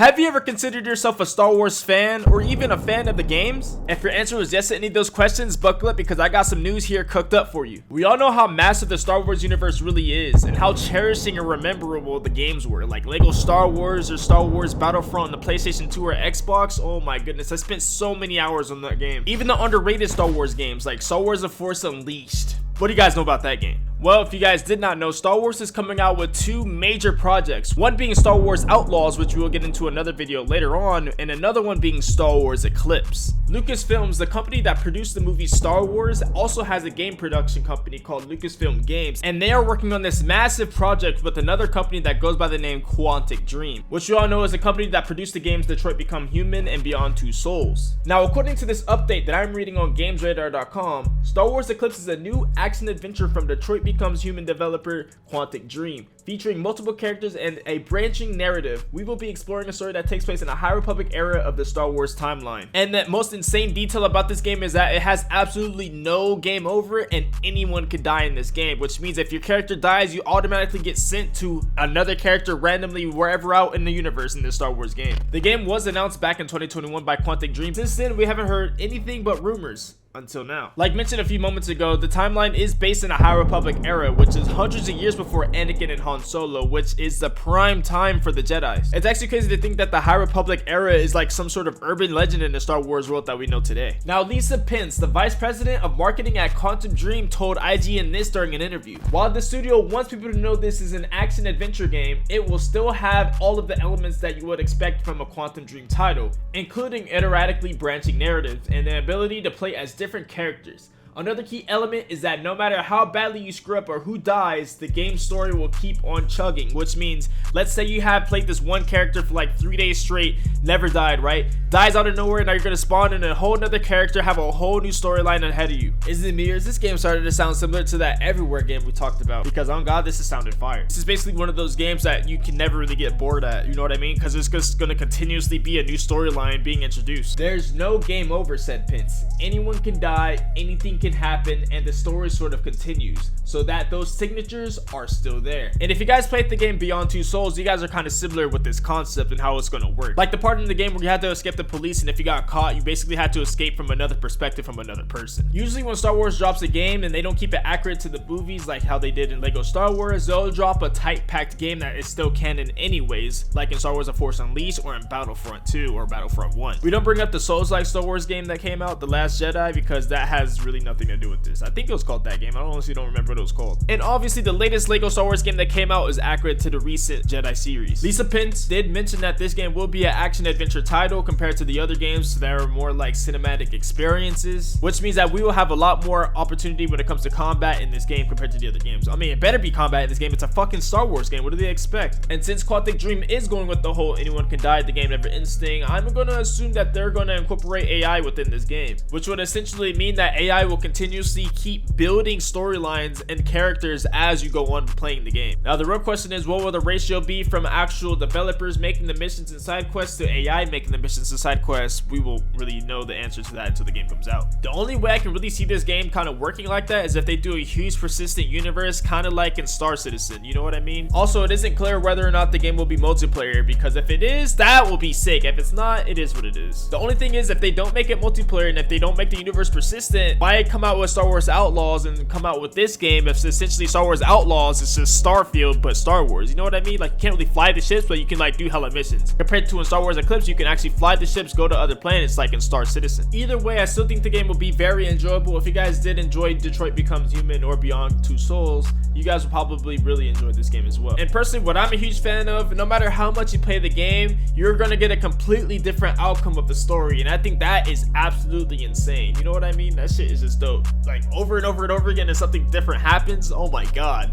Have you ever considered yourself a Star Wars fan or even a fan of the games? If your answer was yes to any of those questions, buckle up because I got some news here cooked up for you. We all know how massive the Star Wars universe really is and how cherishing and rememberable the games were, like Lego Star Wars or Star Wars Battlefront on the PlayStation 2 or Xbox. Oh my goodness, I spent so many hours on that game. Even the underrated Star Wars games like Star Wars The Force Unleashed. What do you guys know about that game? Well, if you guys did not know, Star Wars is coming out with two major projects. One being Star Wars Outlaws, which we will get into another video later on, and another one being Star Wars Eclipse. Lucasfilms, the company that produced the movie Star Wars, also has a game production company called Lucasfilm Games, and they are working on this massive project with another company that goes by the name Quantic Dream, which you all know is a company that produced the games Detroit Become Human and Beyond Two Souls. Now, according to this update that I'm reading on GamesRadar.com, Star Wars Eclipse is a new action-adventure from Detroit Becomes Human developer Quantic Dream, featuring multiple characters and a branching narrative. We will be exploring a story that takes place in a High Republic era of the Star Wars timeline. And the most insane detail about this game is that it has absolutely no game over and anyone can die in this game, which means if your character dies, you automatically get sent to another character randomly wherever out in the universe in this Star Wars game. The game was announced back in 2021 by Quantic Dream. Since then, we haven't heard anything but rumors. Until now. Like mentioned a few moments ago, the timeline is based in a High Republic era, which is hundreds of years before Anakin and Han Solo, which is the prime time for the Jedi. It's actually crazy to think that the High Republic era is like some sort of urban legend in the Star Wars world that we know today. Now, Lisa Pence, the vice president of marketing at Quantum Dream, told IGN this during an interview. While the studio wants people to know this is an action adventure game, it will still have all of the elements that you would expect from a Quantum Dream title, including erratically branching narratives and the ability to play as different characters. Another key element is that no matter how badly you screw up or who dies, the game story will keep on chugging, which means, let's say you have played this one character for like 3 days straight, never died, right? Dies out of nowhere, now you're gonna spawn in a whole nother character, have a whole new storyline ahead of you. Is it me or is this game started to sound similar to that Everywhere game we talked about? Because on God, this has sounded fire. This is basically one of those games that you can never really get bored at, you know what I mean? Because it's just gonna continuously be a new storyline being introduced. There's no game over, said Pence. Anyone can die, anything can happen, and the story sort of continues so that those signatures are still there. And if you guys played the game Beyond Two Souls, you guys are kind of similar with this concept and how it's going to work. Like the part in the game where you had to escape the police, and if you got caught, you basically had to escape from another perspective from another person. Usually when Star Wars drops a game and they don't keep it accurate to the movies like how they did in Lego Star Wars, they'll drop a tight packed game that is still canon anyways, like in Star Wars The Force Unleashed or in Battlefront 2 or Battlefront 1. We don't bring up the Souls-like Star Wars game that came out, The Last Jedi, because that has really nothing to do with this. I think it was called that game. I honestly don't remember what it was called. And obviously the latest Lego Star Wars game that came out is accurate to the recent Jedi series. Lisa Pence did mention that this game will be an action adventure title compared to the other games that are more like cinematic experiences, which means that we will have a lot more opportunity when it comes to combat in this game compared to the other games. I mean, it better be combat in this game. It's a fucking Star Wars game. What do they expect? And since Quantic Dream is going with the whole anyone can die, the game never ends thing, I'm going to assume that they're going to incorporate AI within this game, which would essentially mean that AI will continuously keep building storylines and characters as you go on playing the game. Now the real question is, what will the ratio be from actual developers making the missions and side quests to AI making the missions and side quests? We will really know the answer to that until the game comes out. The only way I can really see this game kind of working like that is if they do a huge persistent universe, kind of like in Star Citizen, you know what I mean? Also, it isn't clear whether or not the game will be multiplayer, because if it is, that will be sick. If it's not, it is what it is. The only thing is, if they don't make it multiplayer and if they don't make the universe persistent, why come out with Star Wars Outlaws and come out with this game if essentially Star Wars Outlaws is just Starfield but Star Wars? You know what I mean? Like, you can't really fly the ships, but you can like do hella missions. Compared to in Star Wars Eclipse, you can actually fly the ships, go to other planets like in Star Citizen. Either way, I still think the game will be very enjoyable. If you guys did enjoy Detroit Becomes Human or Beyond Two Souls, you guys will probably really enjoy this game as well. And personally, what I'm a huge fan of, no matter how much you play the game, you're gonna get a completely different outcome of the story, and I think that is absolutely insane. You know what I mean? That shit is just dope. Like over and over and over again, and something different happens. Oh my god,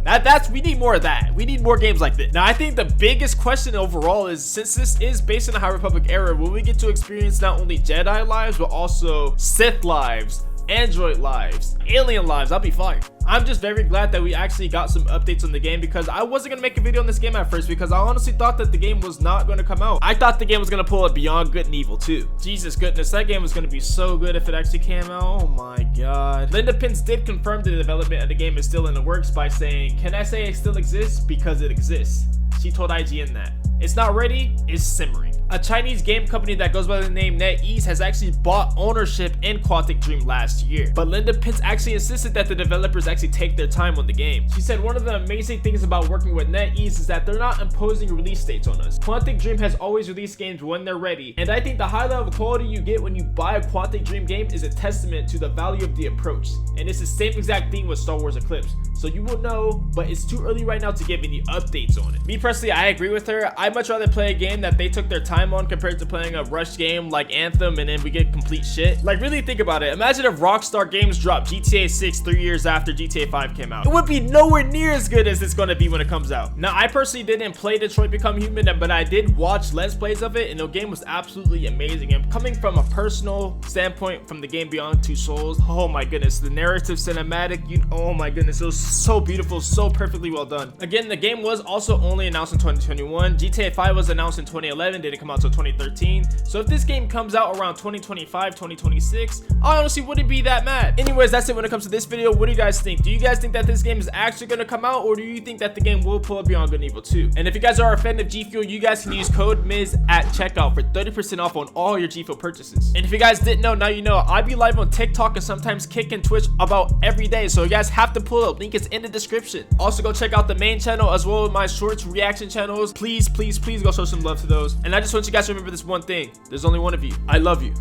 we need more of that. We need more games like this. Now I think the biggest question overall is, since this is based in the High Republic era, will we get to experience not only Jedi lives but also Sith lives, Android lives, alien lives? I'll be fine. I'm just very glad that we actually got some updates on the game, because I wasn't gonna make a video on this game at first because I honestly thought that the game was not gonna come out. I thought the game was gonna pull it Beyond Good and Evil 2. Jesus goodness, that game was gonna be so good if it actually came out. Oh my god. Linda Pence did confirm the development of the game is still in the works by saying, "Can I say it still exists? Because it exists." She told IGN that. It's not ready, it's simmering. A Chinese game company that goes by the name NetEase has actually bought ownership in Quantic Dream last year, but Linda Pitts actually insisted that the developers actually take their time on the game. She said one of the amazing things about working with NetEase is that they're not imposing release dates on us. Quantic Dream has always released games when they're ready, and I think the high level of quality you get when you buy a Quantic Dream game is a testament to the value of the approach, and it's the same exact thing with Star Wars Eclipse. So you will know, but it's too early right now to give any updates on it. Me personally, I agree with her. I'd much rather play a game that they took their time on compared to playing a rush game like Anthem and then we get complete shit. Like, really think about it. Imagine if Rockstar Games dropped GTA 6 3 years after GTA 5 came out. It would be nowhere near as good as it's going to be when it comes out. Now, I personally didn't play Detroit Become Human, but I did watch Let's Plays of it, and the game was absolutely amazing. And coming from a personal standpoint from the game Beyond Two Souls, oh my goodness, the narrative cinematic, oh my goodness, it was so beautiful, so perfectly well done. Again, the game was also only announced in 2021. GTA 5 was announced in 2011, didn't come out until 2013. So if this game comes out around 2025, 2026, I honestly wouldn't be that mad. Anyways, that's it when it comes to this video. What do you guys think? Do you guys think that this game is actually going to come out, or do you think that the game will pull up Beyond Good and Evil 2? And if you guys are a fan of G Fuel, you guys can use code Miz at checkout for 30% off on all your G Fuel purchases. And if you guys didn't know, now you know. I be live on TikTok and sometimes Kick and Twitch about every day, so you guys have to pull up. Link is in the description. Also, go check out the main channel as well as my shorts reaction channels. Please go show some love to those. And I just want you guys to remember this one thing: there's only one of you. I love you.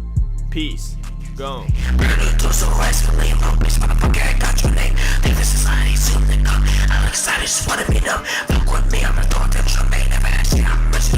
Peace. Gone.